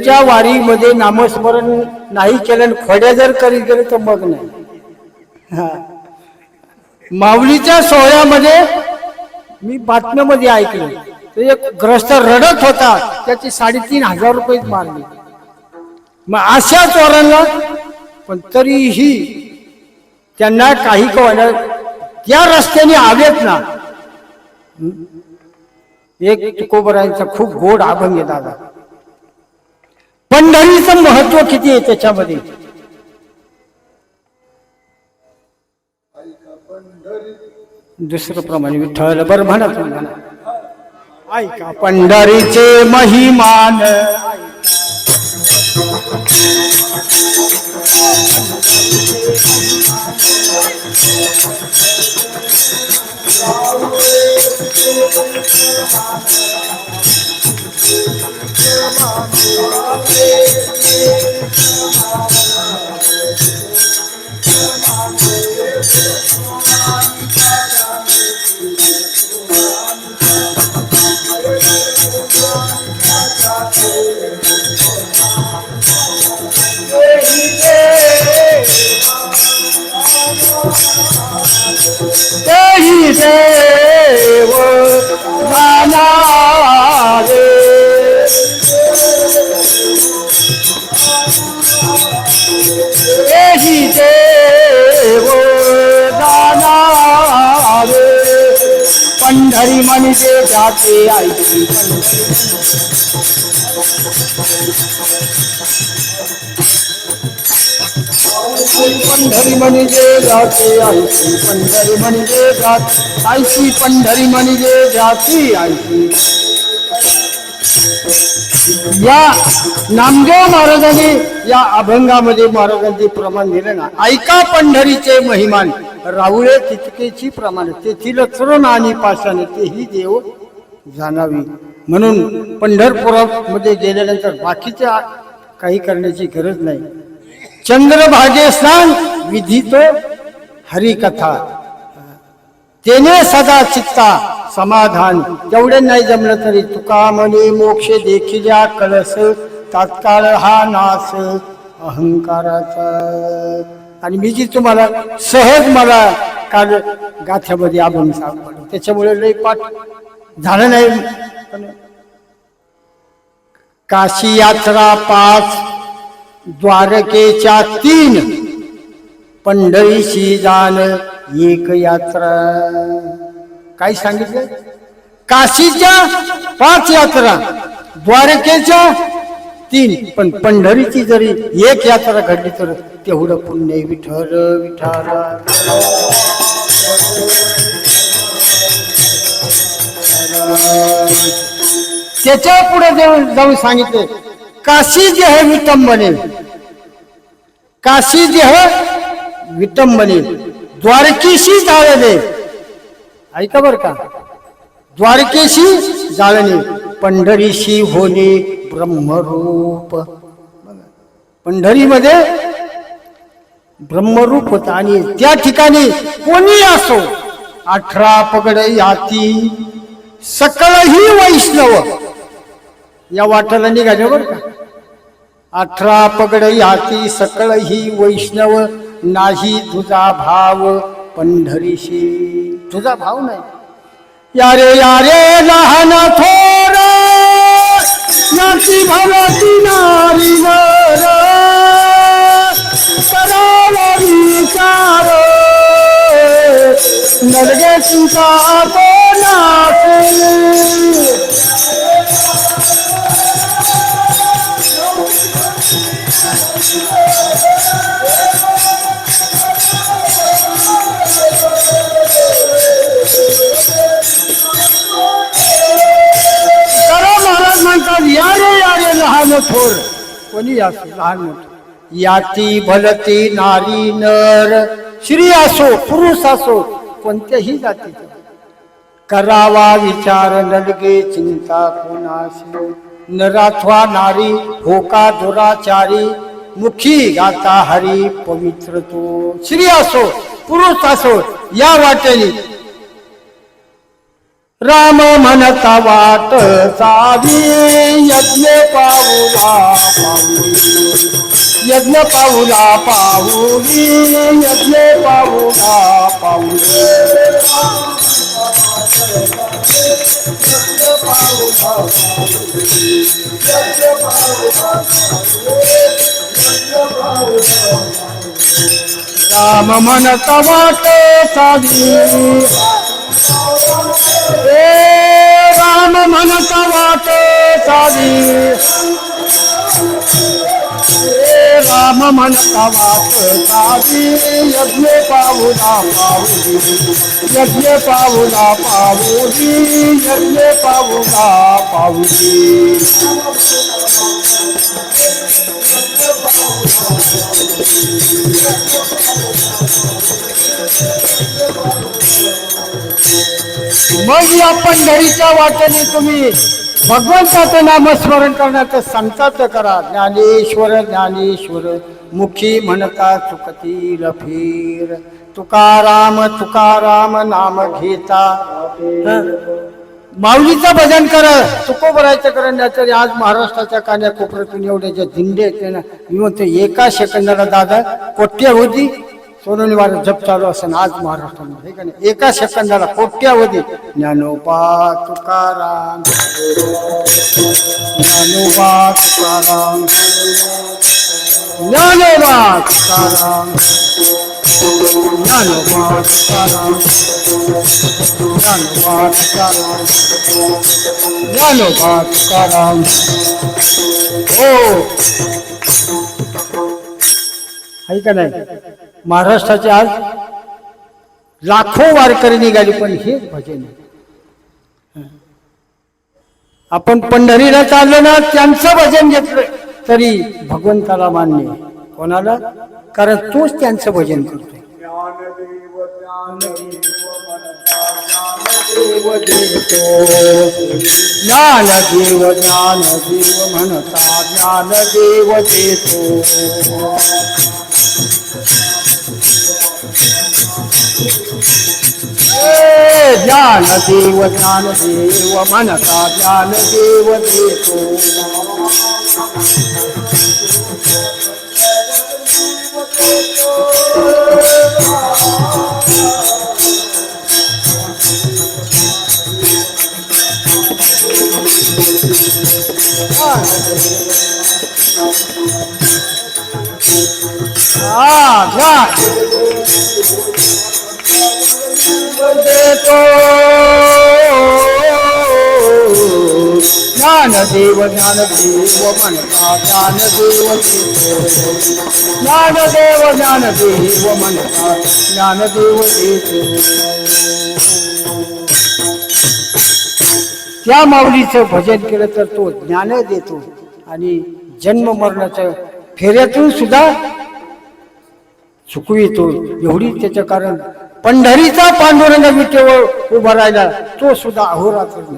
त्या वारीमध्ये नामस्मरण नाही केलं, खोड्या जर करीत गेले तर मग नाही. माऊलीच्या सोहळ्यामध्ये मी बातम्यामध्ये ऐकलं, तर एक ग्रस्त रडत होता, त्याची 3,500 रुपये मारली. मग अशा चोरांना पण तरीही त्यांना काही कळलं, त्या रस्त्याने आवेत ना. एक तुकोबरायांचा खूप गोड अभंग आहे दादा. पंढरीचं महत्व किती आहे त्याच्यामध्ये. दुसरं प्रमाणे विठ्ठल बरं म्हणा तुम्ही म्हणा. ऐका पंढरीचे महिमान, तेही देव जाणारे, तेही देव जाणारे. पंढरी म्हणजे जाते ऐकी, पंढरी म्हणजे जाते ऐकी, पंढरी म्हणजे जाते ऐकी, पंढरी म्हणजे जाती ऐकी. या नामदेव महाराजांनी या अभंगामध्ये महाराजांचे प्रमाण दिले ना. ऐका पंढरीचे महिमान, राहुळे तितकेची प्रमाण, तेथील तृण आणि पाषाण तेही देव जाणावी. म्हणून पंढरपुरामध्ये गेल्यानंतर बाकीच्या काही करण्याची गरज नाही. चंद्रभागे स्नान विधितो हरिकथा, तेने सदा चित्ता समाधान. तेवढे नाही जमलं तरी तुका म्हणे मोक्ष देखिल्या कळस, तात्काळ हा नाश अहंकाराचा. आणि मी जी तुम्हाला सहज मला काल गाथ्यामध्ये अभंग सांगतो, त्याच्यामुळे लय पाठ झालं नाही. काशी यात्रा 5, द्वारकेच्या 3, पंढरीशी जाण 1 यात्रा. काय सांगितलं? काशीच्या 5 यात्रा, द्वारकेच्या 3, पण पंढरीची जरी 1 यात्रा घडली तर तेवढं पुण्य. विठ्ठल विठ्ठल. त्याच्या पुढे जाऊन सांगितले, काशी जे है विटंबने, काशी जे है विटंबने, द्वारकेशी जाळणे. ऐका बर का, द्वारकेशी जाळणे, पंढरीशी होणे ब्रह्मरूप. पंढरीमध्ये ब्रह्मरूप होता. आणि त्या ठिकाणी कोणी असो, 18 पगड याती सकळही वैष्णव. या वाटाला निघाले बर का. 18 पगड याती सकळही वैष्णव, नाही तुझा भाव पंढरीशी. तुझा भाव नाही. यारे यारे लहान थोर, नाती भरती नारी नर, करावा विचार नरगे तुझा कोणाचे. महाराज म्हणतात, यारे यारे लहान थोर, कोणी असो लहान मोठं. याती भलती नारी नर, स्त्री असो पुरुष असो कोणत्याही जातीचा, करावा विचार नलगे चिंता कोणाशी. नराथवा नारी होका दुराचारी, मुखी गाता हरी पवित्र तो. स्त्री असो पुरुष असो या वाटेने राम म्हणता वाट सावी यज्ञ पाऊला पाऊली यज्ञ पाऊला पाऊली यज्ञ पाऊला पाऊली राम म्हणता वाट सावी राम म्हणता वाट सावी राम म्हणता वाट सावी यज्ञ पाऊला पाऊली यज्ञ पाऊला पाऊली यज्ञ पाऊला पाऊली मग या पंढरीच्या वाटेने तुम्ही भगवंताचं नामस्मरण करण्याचं संकल्प करा. ज्ञानेश्वर ज्ञानेश्वर मुखी म्हणता चुकतील फिर तुकाराम तुकाराम नाम घेता. माऊलीचं भजन करा. तुकोबरायचं करण्याचं आज महाराष्ट्राच्या कान्याकोपऱ्यातून एवढे जे दिंडे आहेत ना मी म्हणतो एका सेकंदाला दादा कोट्यावधी सोनोनीवार जप चालू असं आज महाराष्ट्रामध्ये का नाही. एका सेकंदाला कोट्यावधी ज्ञानोबा तुकाराम ज्ञानोबा तुकाराम ज्ञानोबा तुकाराम ज्ञानोबा तुकाराम ज्ञानोबा तुकाराम ज्ञानोबा तुकाराम. हो आहे का नाही. महाराष्ट्राचे आज लाखो वारकरी निघाली पण हे भजन आपण पंढरीला चाललो ना त्यांचं भजन घेतलं तरी भगवंताला मान्य. कोणाला. कारण तोच त्यांचं भजन करतोय. ज्ञानदेव ज्ञानदेव म्हणता ज्ञानदेव देतो. ज्ञानदेव ज्ञानदेव म्हणता ज्ञानदेव देतो. ज्ञानदेव ज्ञानदेव म्हणता ज्ञानदेव देतो. ज्ञानदेव ज्ञानदेव म्हणता ज्ञानदेव देतो. त्या माऊलीचं भजन केलं तर तो ज्ञान देतो आणि जन्म मरणाच्या फेऱ्यातून सुद्धा चुकवितो. एवढी त्याचं कारण पंढरीचा पांडुरंग विठेवर उभा राहिला तो सुद्धा अहोरात्र ज्ञान